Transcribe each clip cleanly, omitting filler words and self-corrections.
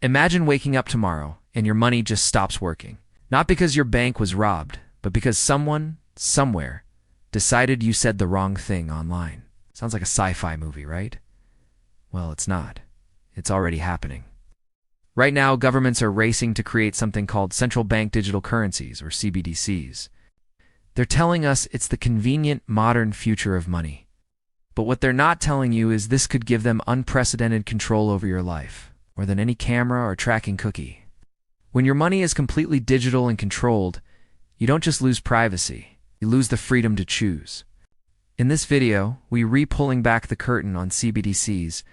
Imagine waking up tomorrow and your money just stops working. Not because your bank was robbed, but because someone, somewhere, decided you said the wrong thing online. Sounds like a sci-fi movie, right? Well, it's not. It's already happening. Right now, governments are racing to create something called central bank digital currencies, or CBDCs. They're telling us it's the convenient, modern future of money. But what they're not telling you is this could give them unprecedented control over your life, more than any camera or tracking cookie. When your money is completely digital and controlled, you don't just lose privacy, you lose the freedom to choose. In this video, we're pulling back the curtain on CBDCs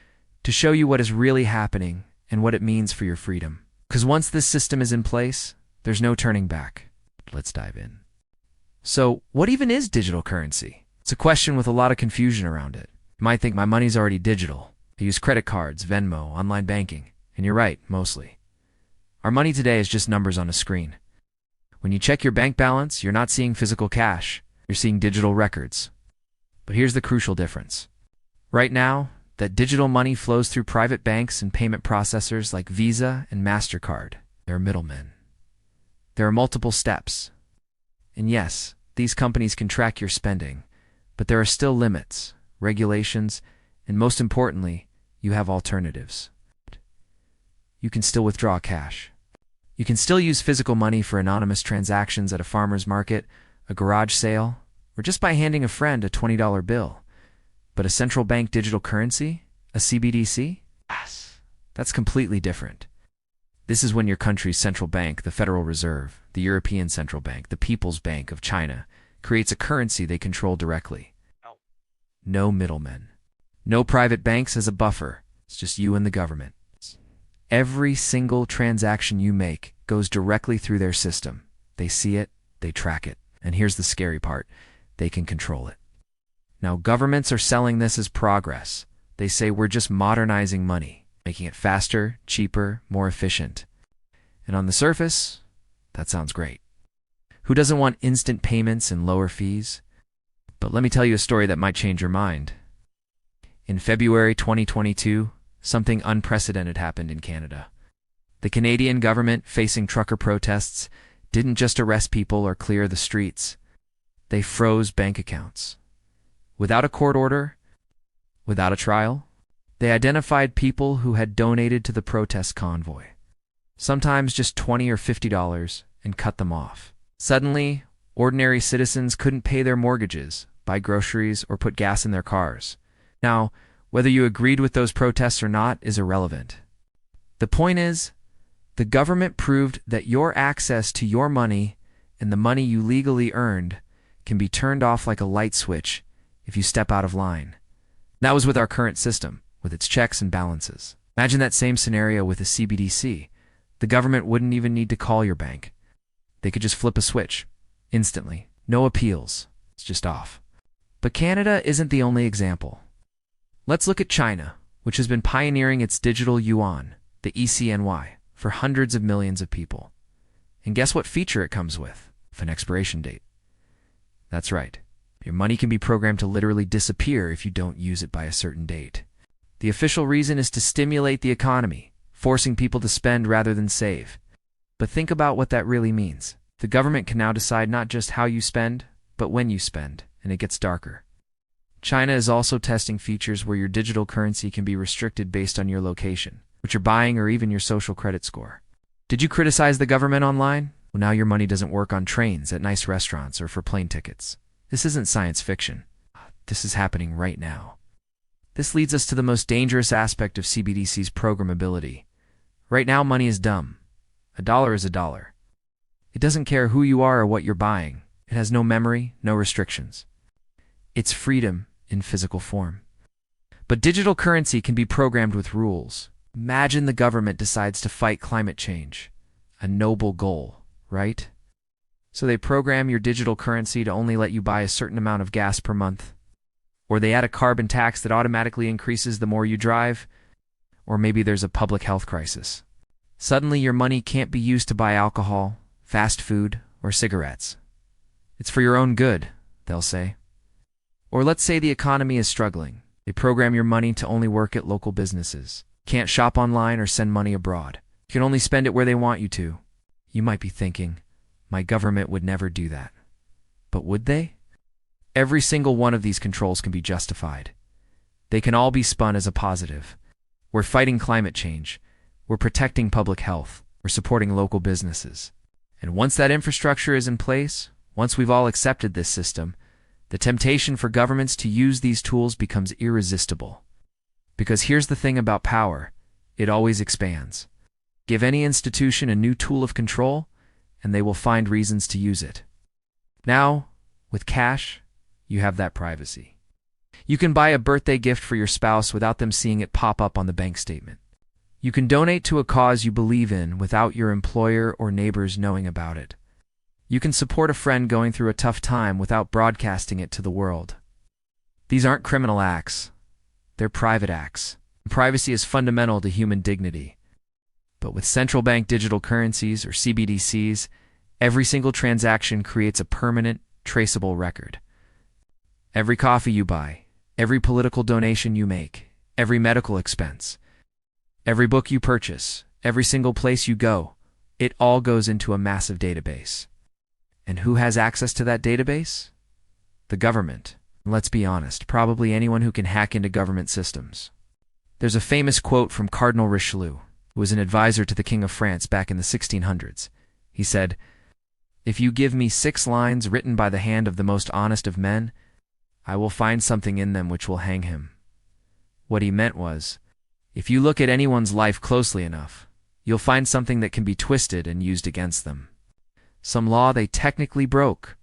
to show you what is really happening and what it means for your freedom. Because once this system is in place, there's no turning back. Let's dive in. So, what even is digital currency? It's a question with a lot of confusion around it. You might think my money's already digital. I use credit cards, Venmo, online banking. And you're right, mostly. Our money today is just numbers on a screen. When you check your bank balance, you're not seeing physical cash. You're seeing digital records. But here's the crucial difference. Right now, that digital money flows through private banks and payment processors like Visa and MasterCard. There are middlemen. There are multiple steps. And yes, these companies can track your spending, but there are still limits, regulations, and most importantly, you have alternatives. You can still withdraw cash. You can still use physical money for anonymous transactions at a farmer's market, a garage sale, or just by handing a friend a $20 bill. But a central bank digital currency? A CBDC? Yes. That's completely different. This is when your country's central bank, the Federal Reserve, the European Central Bank, the People's Bank of China, creates a currency they control directly. No middlemen. No private banks as a buffer. It's just you and the government. Every single transaction you make goes directly through their system. They see it, they track it. And here's the scary part. They can control it. Now, governments are selling this as progress. They say we're just modernizing money, making it faster, cheaper, more efficient. And on the surface, that sounds great. Who doesn't want instant payments and lower fees? But let me tell you a story that might change your mind. In February 2022, something unprecedented happened in Canada. The Canadian government, facing trucker protests, didn't just arrest people or clear the streets. They froze bank accounts. Without a court order, without a trial, they identified people who had donated to the protest convoy. Sometimes just $20 or $50, and cut them off. Suddenly, ordinary citizens couldn't pay their mortgages, buy groceries, or put gas in their cars. Now, whether you agreed with those protests or not is irrelevant. The point is, the government proved that your access to your money and the money you legally earned can be turned off like a light switch if you step out of line. That was with our current system, with its checks and balances. Imagine that same scenario with a CBDC. The government wouldn't even need to call your bank. They could just flip a switch, instantly. No appeals. It's just off. But Canada isn't the only example. Let's look at China, which has been pioneering its digital yuan, the ECNY, for hundreds of millions of people. And guess what feature it comes with? An expiration date. That's right. Your money can be programmed to literally disappear if you don't use it by a certain date. The official reason is to stimulate the economy, forcing people to spend rather than save. But think about what that really means. The government can now decide not just how you spend, but when you spend, and it gets darker. China is also testing features where your digital currency can be restricted based on your location, what you're buying, or even your social credit score. Did you criticize the government online? Well, now your money doesn't work on trains, at nice restaurants, or for plane tickets. This isn't science fiction. This is happening right now. This leads us to the most dangerous aspect of CBDC's programmability. Right now, money is dumb. A dollar is a dollar. It doesn't care who you are or what you're buying. It has no memory, no restrictions. It's freedom in physical form. But digital currency can be programmed with rules. Imagine the government decides to fight climate change. A noble goal, right? So they program your digital currency to only let you buy a certain amount of gas per month. Or they add a carbon tax that automatically increases the more you drive. Or maybe there's a public health crisis. Suddenly your money can't be used to buy alcohol, fast food, or cigarettes. It's for your own good, they'll say. Or let's say the economy is struggling. They program your money to only work at local businesses. Can't shop online or send money abroad. You can only spend it where they want you to. You might be thinking, my government would never do that. But would they? Every single one of these controls can be justified. They can all be spun as a positive. We're fighting climate change. We're protecting public health. We're supporting local businesses. And once that infrastructure is in place, once we've all accepted this system, the temptation for governments to use these tools becomes irresistible. Because here's the thing about power, it always expands. Give any institution a new tool of control, and they will find reasons to use it. Now, with cash, you have that privacy. You can buy a birthday gift for your spouse without them seeing it pop up on the bank statement. You can donate to a cause you believe in without your employer or neighbors knowing about it. You can support a friend going through a tough time without broadcasting it to the world. These aren't criminal acts. They're private acts. Privacy is fundamental to human dignity. But with central bank digital currencies, or CBDCs, every single transaction creates a permanent, traceable record. Every coffee you buy, every political donation you make, every medical expense, every book you purchase, every single place you go, it all goes into a massive database. And who has access to that database? The government. Let's be honest, probably anyone who can hack into government systems. There's a famous quote from Cardinal Richelieu, who was an advisor to the King of France back in the 1600s. He said, "If you give me 6 lines written by the hand of the most honest of men, I will find something in them which will hang him." What he meant was, if you look at anyone's life closely enough, you'll find something that can be twisted and used against them. Some law they technically broke,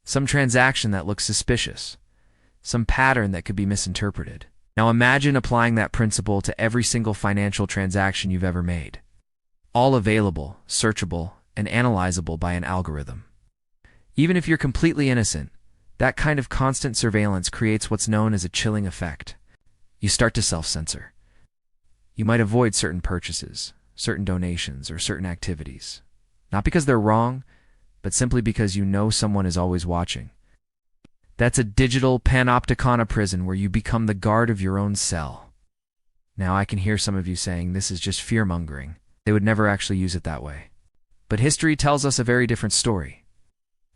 some transaction that looks suspicious, some pattern that could be misinterpreted. Now imagine applying that principle to every single financial transaction you've ever made. All available, searchable, and analyzable by an algorithm. Even if you're completely innocent, that kind of constant surveillance creates what's known as a chilling effect. You start to self-censor. You might avoid certain purchases, certain donations, or certain activities. Not because they're wrong, but simply because you know someone is always watching. That's a digital panopticon prison where you become the guard of your own cell. Now I can hear some of you saying this is just fear-mongering. They would never actually use it that way. But history tells us a very different story.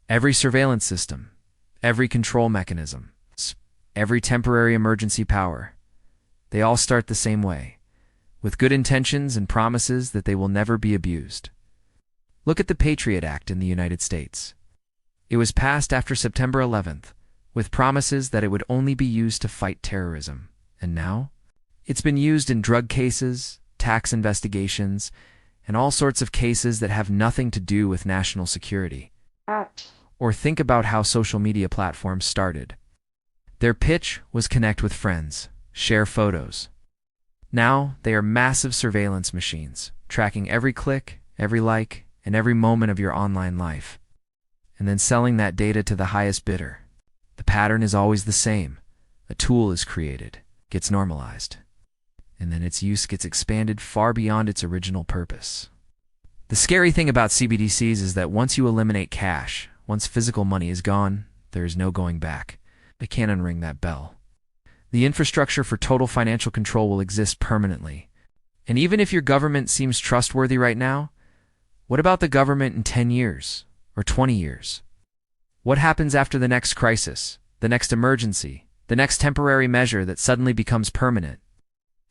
Every surveillance system, every control mechanism, every temporary emergency power, they all start the same way, with good intentions and promises that they will never be abused. Look at the Patriot Act in the United States. It was passed after September 11th, with promises that it would only be used to fight terrorism. And now? It's been used in drug cases, tax investigations, and all sorts of cases that have nothing to do with national security. Or think about how social media platforms started. Their pitch was connect with friends, share photos. Now they are massive surveillance machines, tracking every click, every like, and every moment of your online life, and then selling that data to the highest bidder. The pattern is always the same. A tool is created, gets normalized, and then its use gets expanded far beyond its original purpose. The scary thing about CBDCs is that once you eliminate cash, once physical money is gone, there is no going back. They can't unring that bell. The infrastructure for total financial control will exist permanently. And even if your government seems trustworthy right now, what about the government in 10 years or 20 years? What happens after the next crisis, the next emergency, the next temporary measure that suddenly becomes permanent?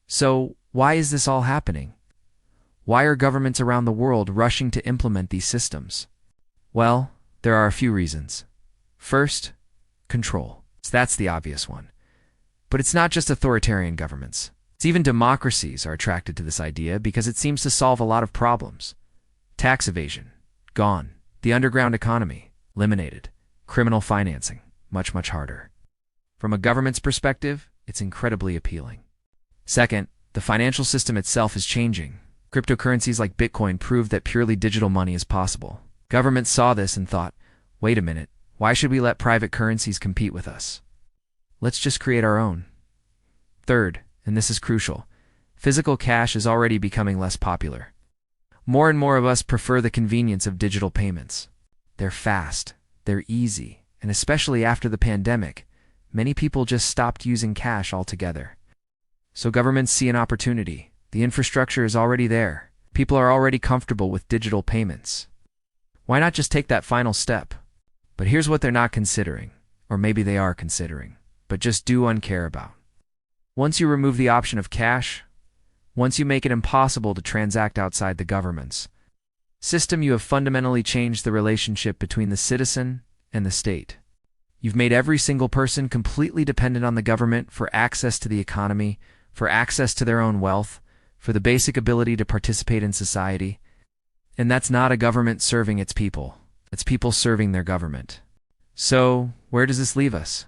So, why is this all happening? Why are governments around the world rushing to implement these systems? Well, there are a few reasons. First, control. That's the obvious one. But it's not just authoritarian governments. It's even democracies are attracted to this idea because it seems to solve a lot of problems. Tax evasion, gone. The underground economy, eliminated. Criminal financing, much, much harder. From a government's perspective, it's incredibly appealing. Second, the financial system itself is changing. Cryptocurrencies like Bitcoin prove that purely digital money is possible. Governments saw this and thought, wait a minute, why should we let private currencies compete with us? Let's just create our own. Third, and this is crucial, physical cash is already becoming less popular. More and more of us prefer the convenience of digital payments. They're fast, they're easy, and especially after the pandemic, many people just stopped using cash altogether. So governments see an opportunity. The infrastructure is already there. People are already comfortable with digital payments. Why not just take that final step? But here's what they're not considering, or maybe they are considering, but just do uncare about. Once you remove the option of cash, once you make it impossible to transact outside the government's system, you have fundamentally changed the relationship between the citizen and the state. You've made every single person completely dependent on the government for access to the economy, for access to their own wealth, for the basic ability to participate in society. And that's not a government serving its people. It's people serving their government. So, where does this leave us?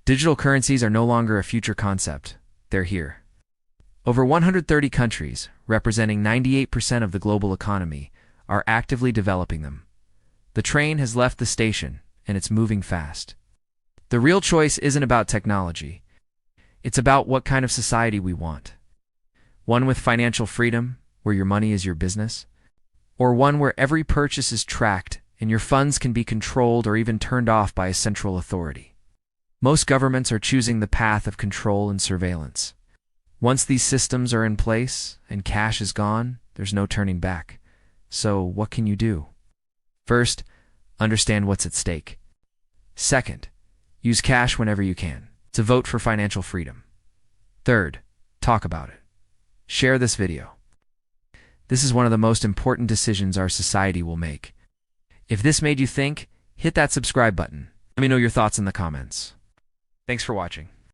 Digital currencies are no longer a future concept. They're here. Over 130 countries, representing 98% of the global economy, are actively developing them. The train has left the station, and it's moving fast. The real choice isn't about technology. It's about what kind of society we want. One with financial freedom, where your money is your business, or one where every purchase is tracked and your funds can be controlled or even turned off by a central authority. Most governments are choosing the path of control and surveillance. Once these systems are in place and cash is gone, there's no turning back. So what can you do? First, understand what's at stake. Second, use cash whenever you can to vote for financial freedom. Third, talk about it. Share this video. This is one of the most important decisions our society will make. If this made you think, hit that subscribe button. Let me know your thoughts in the comments. Thanks for watching.